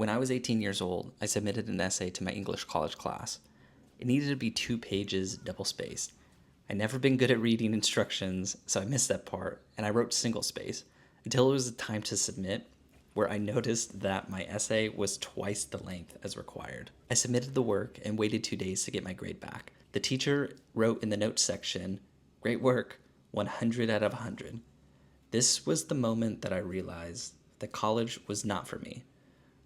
When I was 18 years old, I submitted an essay to my English college class. It needed to be 2 pages, double spaced. I'd never been good at reading instructions, so I missed that part, and I wrote single space until it was time to submit, where I noticed that my essay was twice the length as required. I submitted the work and waited 2 days to get my grade back. The teacher wrote in the notes section, "Great work, 100 out of 100. This was the moment that I realized that college was not for me.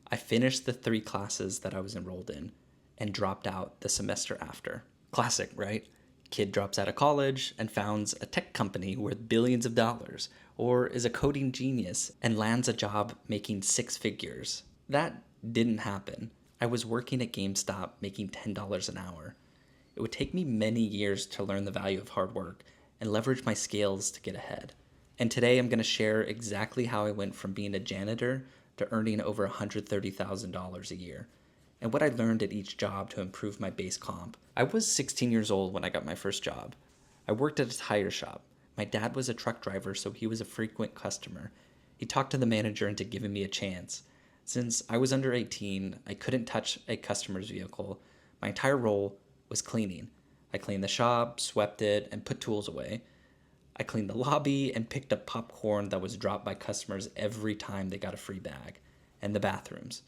I finished the 3 classes that I was enrolled in and dropped out the semester after. Classic, right? Kid drops out of college and founds a tech company worth billions of dollars, or is a coding genius and lands a job making 6 figures. That didn't happen. I was working at GameStop making $10 an hour. It would take me many years to learn the value of hard work and leverage my skills to get ahead. And today I'm going to share exactly how I went from being a janitor to earning over $130,000 a year, and what I learned at each job to improve my base comp. I was 16 years old when I got my first job. I worked at a tire shop. My dad was a truck driver, so he was a frequent customer. He talked to the manager into giving me a chance. Since I was under 18, I couldn't touch a customer's vehicle. My entire role was cleaning. I cleaned the shop, swept it, and put tools away. I cleaned the lobby and picked up popcorn that was dropped by customers every time they got a free bag, and the bathrooms.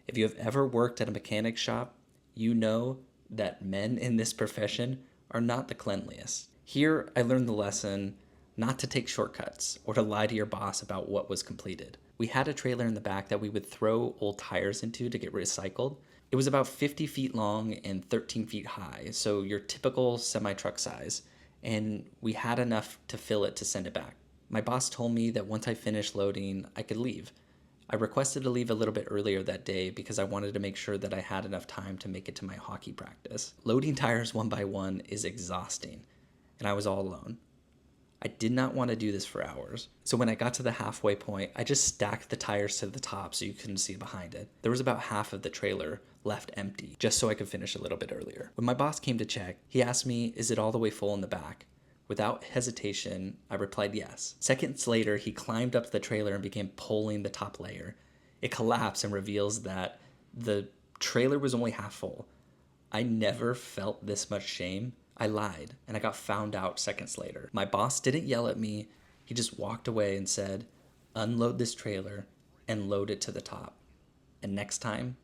If you have ever worked at a mechanic shop, you know that men in this profession are not the cleanliest. Here, I learned the lesson not to take shortcuts or to lie to your boss about what was completed. We had a trailer in the back that we would throw old tires into to get recycled. It was about 50 feet long and 13 feet high, so your typical semi-truck size, and we had enough to fill it to send it back. My boss told me that once I finished loading, I could leave. I requested to leave a little bit earlier that day because I wanted to make sure that I had enough time to make it to my hockey practice. Loading tires one by one is exhausting, and I was all alone. I did not want to do this for hours, so when I got to the halfway point, I just stacked the tires to the top so you couldn't see behind it. There was about half of the trailer left empty, just so I could finish a little bit earlier. When my boss came to check, he asked me, "Is it all the way full in the back?" Without hesitation, I replied yes. Seconds later, he climbed up the trailer and began pulling the top layer. It collapsed and reveals that the trailer was only half full. I never felt this much shame. I lied, and I got found out seconds later. My boss didn't yell at me. He just walked away and said, "Unload this trailer and load it to the top. And next time,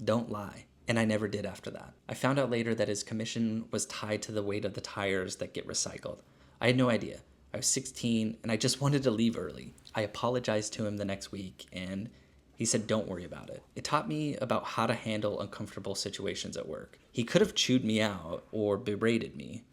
don't lie." And I never did after that. I found out later that his commission was tied to the weight of the tires that get recycled. I had no idea. I was 16 and I just wanted to leave early. I apologized to him the next week and he said, "Don't worry about it." It taught me about how to handle uncomfortable situations at work. He could have chewed me out or berated me.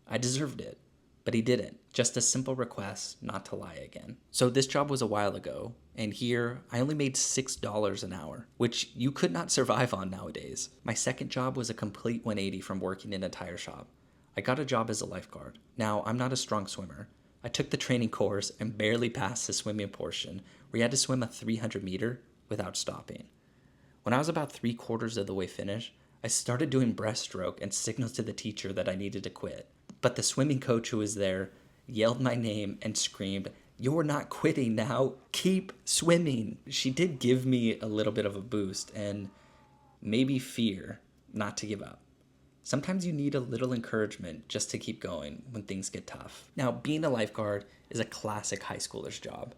I deserved it, but he didn't. Just a simple request not to lie again. So this job was a while ago, and here I only made $6 an hour, which you could not survive on nowadays. My second job was a complete 180 from working in a tire shop. I got a job as a lifeguard. Now, I'm not a strong swimmer. I took the training course and barely passed the swimming portion, where you had to swim a 300 meter without stopping. When I was about 3/4 of the way finished, I started doing breaststroke and signaled to the teacher that I needed to quit. But the swimming coach who was there yelled my name and screamed, "You're not quitting now, keep swimming." She did give me a little bit of a boost and maybe fear not to give up. Sometimes you need a little encouragement just to keep going when things get tough. Now, being a lifeguard is a classic high schooler's job.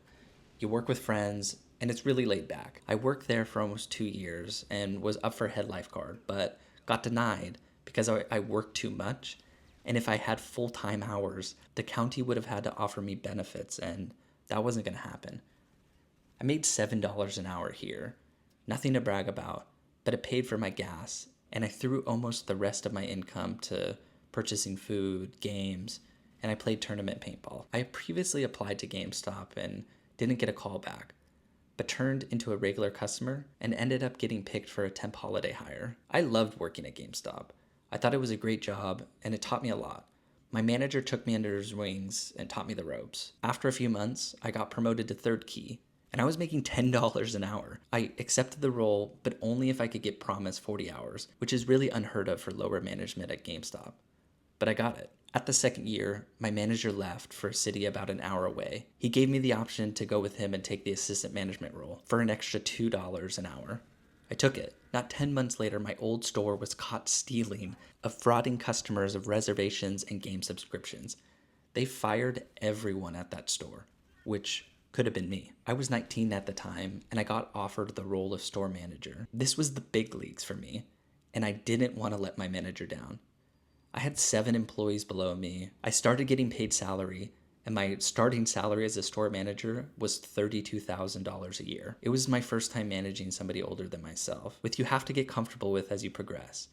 You work with friends, and it's really laid back. I worked there for almost 2 years and was up for head lifeguard, but got denied because I worked too much. And if I had full-time hours, the county would have had to offer me benefits, and that wasn't going to happen. I made $7 an hour here. Nothing to brag about, but it paid for my gas, and I threw almost the rest of my income to purchasing food, games, and I played tournament paintball. I previously applied to GameStop and didn't get a call back, but turned into a regular customer and ended up getting picked for a temp holiday hire. I loved working at GameStop. I thought it was a great job, and it taught me a lot. My manager took me under his wings and taught me the ropes. After a few months, I got promoted to third key, and I was making $10 an hour. I accepted the role, but only if I could get promised 40 hours, which is really unheard of for lower management at GameStop. But I got it. At the second year, my manager left for a city about an hour away. He gave me the option to go with him and take the assistant management role for an extra $2 an hour. I took it. Not 10 months later, my old store was caught stealing, of frauding customers of reservations and game subscriptions. They fired everyone at that store, which could have been me. I was 19 at the time, and I got offered the role of store manager. This was the big leagues for me, and I didn't want to let my manager down. I had 7 employees below me. I started getting paid salary, and my starting salary as a store manager was $32,000 a year. It was my first time managing somebody older than myself, which you have to get comfortable with as you progress.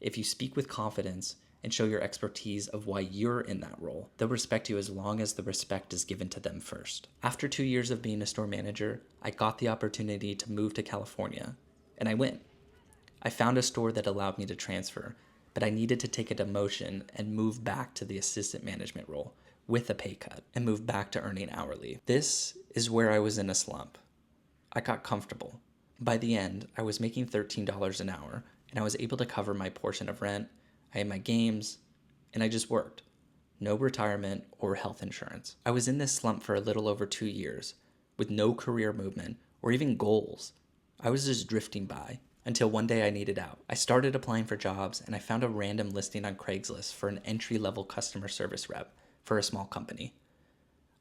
If you speak with confidence and show your expertise of why you're in that role, they'll respect you as long as the respect is given to them first. After 2 years of being a store manager, I got the opportunity to move to California, and I went. I found a store that allowed me to transfer, but I needed to take a demotion and move back to the assistant management role with a pay cut and move back to earning hourly. This is where I was in a slump. I got comfortable. By the end, I was making $13 an hour, and I was able to cover my portion of rent. I had my games, and I just worked. No retirement or health insurance. I was in this slump for a little over 2 years, with no career movement or even goals. I was just drifting by until one day I needed out. I started applying for jobs, and I found a random listing on Craigslist for an entry-level customer service rep for a small company.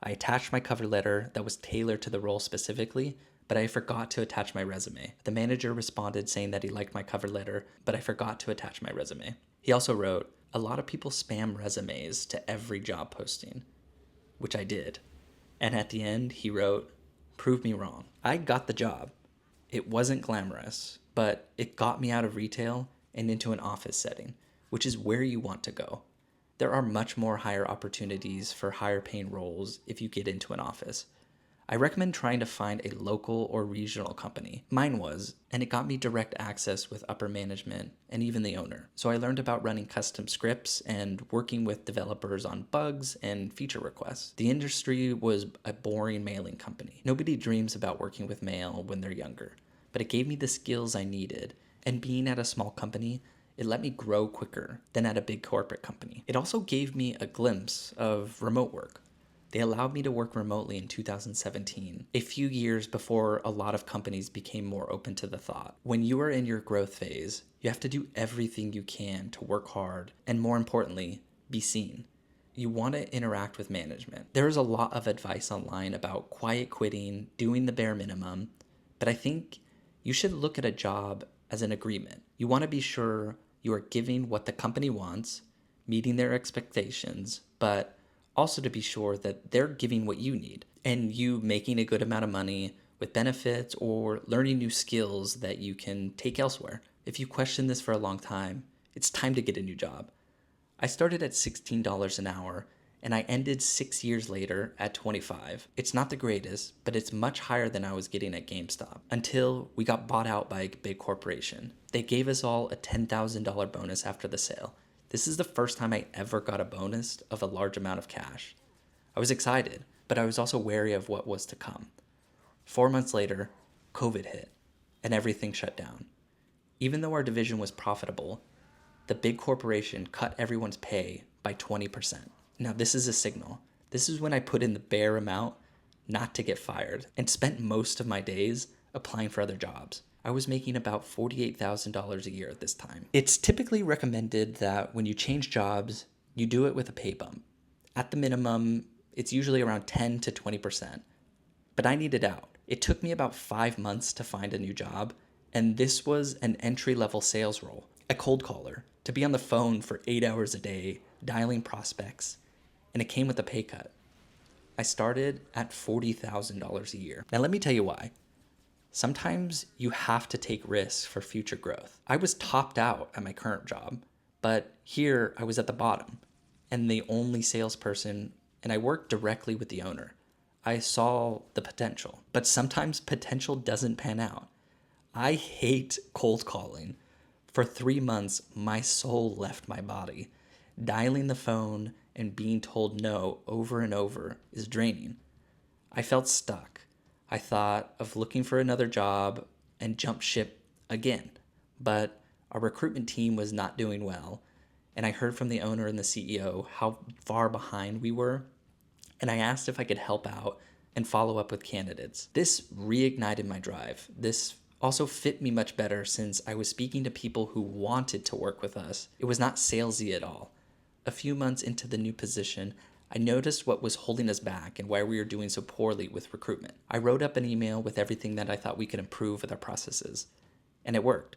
I attached my cover letter that was tailored to the role specifically, but I forgot to attach my resume. The manager responded saying that he liked my cover letter, but I forgot to attach my resume. He also wrote, "A lot of people spam resumes to every job posting," which I did. And at the end, he wrote, "Prove me wrong." I got the job. It wasn't glamorous, but it got me out of retail and into an office setting, which is where you want to go. There are much more higher opportunities for higher paying roles if you get into an office. I recommend trying to find a local or regional company. Mine was, and it got me direct access with upper management and even the owner. So I learned about running custom scripts and working with developers on bugs and feature requests. The industry was a boring mailing company. Nobody dreams about working with mail when they're younger, but it gave me the skills I needed. And being at a small company, it let me grow quicker than at a big corporate company. It also gave me a glimpse of remote work. They allowed me to work remotely in 2017, a few years before a lot of companies became more open to the thought. When you are in your growth phase, you have to do everything you can to work hard and, more importantly, be seen. You want to interact with management. There is a lot of advice online about quiet quitting, doing the bare minimum, but I think you should look at a job as an agreement. You want to be sure you are giving what the company wants, meeting their expectations, but also to be sure that they're giving what you need and you making a good amount of money with benefits or learning new skills that you can take elsewhere. If you question this for a long time, it's time to get a new job. I started at $16 an hour and I ended 6 years later at $25. It's not the greatest, but it's much higher than I was getting at GameStop until we got bought out by a big corporation. They gave us all a $10,000 bonus after the sale. This is the first time I ever got a bonus of a large amount of cash. I was excited, but I was also wary of what was to come. 4 months later, COVID hit, and everything shut down. Even though our division was profitable, the big corporation cut everyone's pay by 20%. Now, this is a signal. This is when I put in the bare amount not to get fired and spent most of my days applying for other jobs. I was making about $48,000 a year at this time. It's typically recommended that when you change jobs, you do it with a pay bump. At the minimum, it's usually around 10 to 20%. But I needed out. It took me about 5 months to find a new job, and this was an entry-level sales role, a cold caller, to be on the phone for 8 hours a day, dialing prospects, and it came with a pay cut. I started at $40,000 a year. Now let me tell you why. Sometimes you have to take risks for future growth. I was topped out at my current job, but here I was at the bottom and the only salesperson, and I worked directly with the owner. I saw the potential, but sometimes potential doesn't pan out. I hate cold calling. For 3 months, my soul left my body. Dialing the phone and being told no over and over is draining. I felt stuck. I thought of looking for another job and jump ship again, but our recruitment team was not doing well, and I heard from the owner and the CEO how far behind we were, and I asked if I could help out and follow up with candidates. This reignited my drive. This also fit me much better since I was speaking to people who wanted to work with us. It was not salesy at all. A few months into the new position, I noticed what was holding us back and why we were doing so poorly with recruitment. I wrote up an email with everything that I thought we could improve with our processes, and it worked.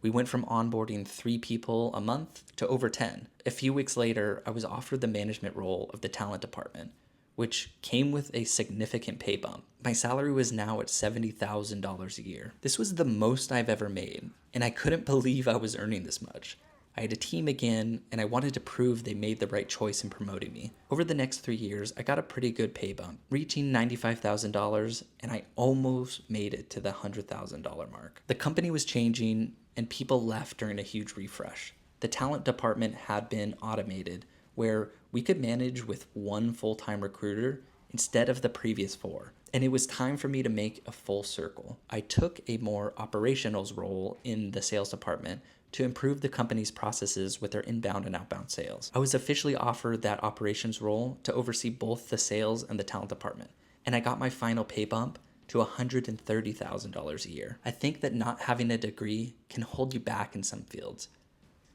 We went from onboarding 3 people a month to over 10. A few weeks later, I was offered the management role of the talent department, which came with a significant pay bump. My salary was now at $70,000 a year. This was the most I've ever made, and I couldn't believe I was earning this much. I had a team again, and I wanted to prove they made the right choice in promoting me. Over the next 3 years, I got a pretty good pay bump, reaching $95,000, and I almost made it to the $100,000 mark. The company was changing, and people left during a huge refresh. The talent department had been automated, where we could manage with 1 full-time recruiter instead of the previous 4. And it was time for me to make a full circle. I took a more operationals role in the sales department to improve the company's processes with their inbound and outbound sales. I was officially offered that operations role to oversee both the sales and the talent department, and I got my final pay bump to $130,000 a year. I think that not having a degree can hold you back in some fields,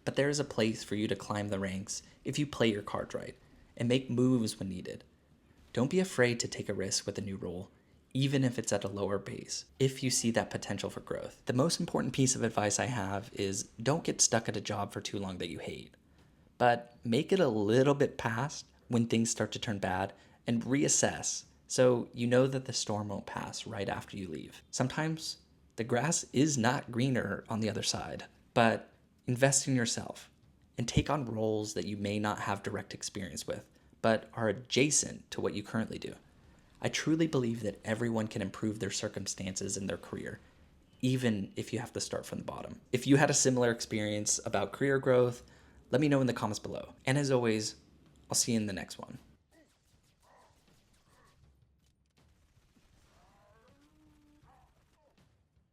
but there is a place for you to climb the ranks if you play your cards right and make moves when needed. Don't be afraid to take a risk with a new role, even if it's at a lower base, if you see that potential for growth. The most important piece of advice I have is don't get stuck at a job for too long that you hate, but make it a little bit past when things start to turn bad and reassess so you know that the storm won't pass right after you leave. Sometimes the grass is not greener on the other side, but invest in yourself and take on roles that you may not have direct experience with, but are adjacent to what you currently do. I truly believe that everyone can improve their circumstances in their career, even if you have to start from the bottom. If you had a similar experience about career growth, let me know in the comments below. And as always, I'll see you in the next one.